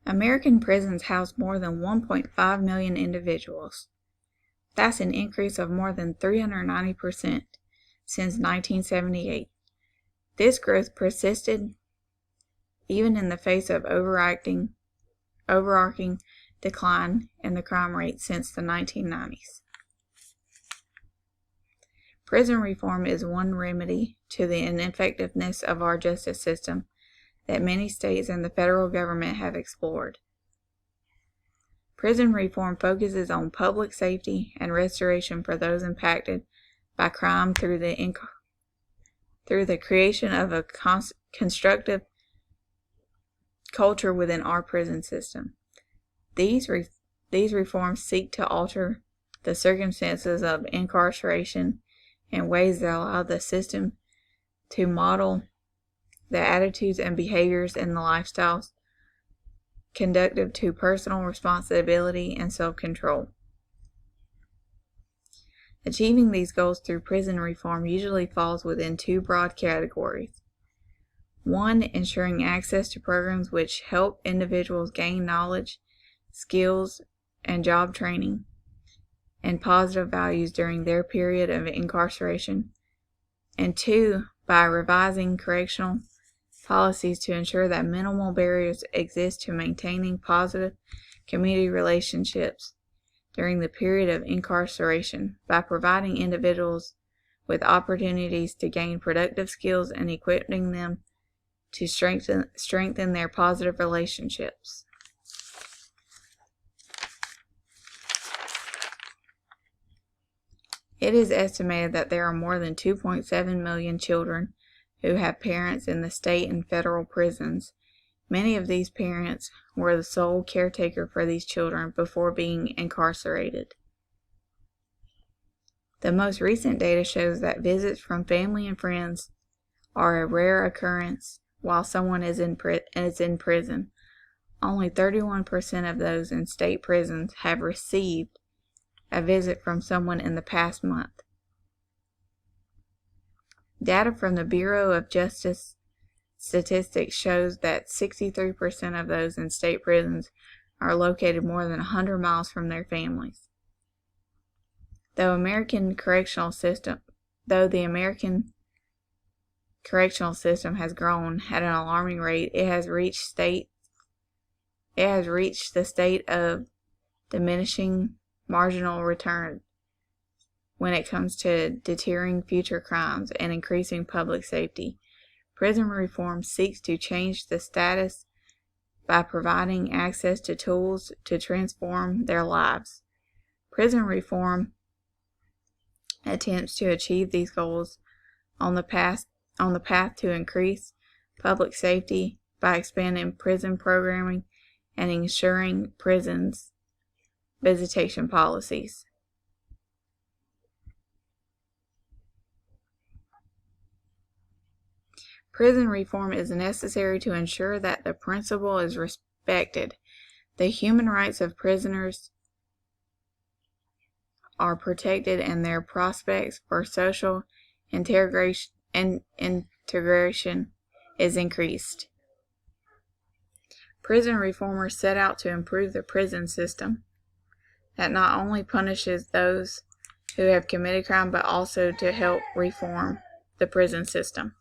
American prisons house more than 1.5 million individuals. That's an increase of more than 390% since 1978. This growth persisted even in the face of overarching decline in the crime rate since the 1990s. Prison reform is one remedy to the ineffectiveness of our justice system that many states and the federal government have explored. Prison reform focuses on public safety and restoration for those impacted by crime through the creation of a constructive culture within our prison system. These reforms seek to alter the circumstances of incarceration in ways that allow the system to model the attitudes and behaviors and the lifestyles conducive to personal responsibility and self-control. Achieving these goals through prison reform usually falls within two broad categories. One, ensuring access to programs which help individuals gain knowledge, skills, and job training, and positive values during their period of incarceration. And two, by revising correctional policies to ensure that minimal barriers exist to maintaining positive community relationships during the period of incarceration by providing individuals with opportunities to gain productive skills and equipping them to strengthen their positive relationships. It is estimated that there are more than 2.7 million children who have parents in the state and federal prisons. Many of these parents were the sole caretaker for these children before being incarcerated. The most recent data shows that visits from family and friends are a rare occurrence while someone is in prison. Only 31% of those in state prisons have received a visit from someone in the past month. Data from the Bureau of Justice Statistics shows that 63% of those in state prisons are located more than 100 miles from their families. Though the American correctional system has grown at an alarming rate, it has reached the state of diminishing marginal return when it comes to deterring future crimes and increasing public safety. Prison reform seeks to change the status by providing access to tools to transform their lives. Prison reform attempts to achieve these goals on the path to increase public safety by expanding prison programming and ensuring prisons' visitation policies. Prison reform is necessary to ensure that the principle is respected. The human rights of prisoners are protected and their prospects for social integration is increased. Prison reformers set out to improve the prison system that not only punishes those who have committed crime but also to help reform the prison system.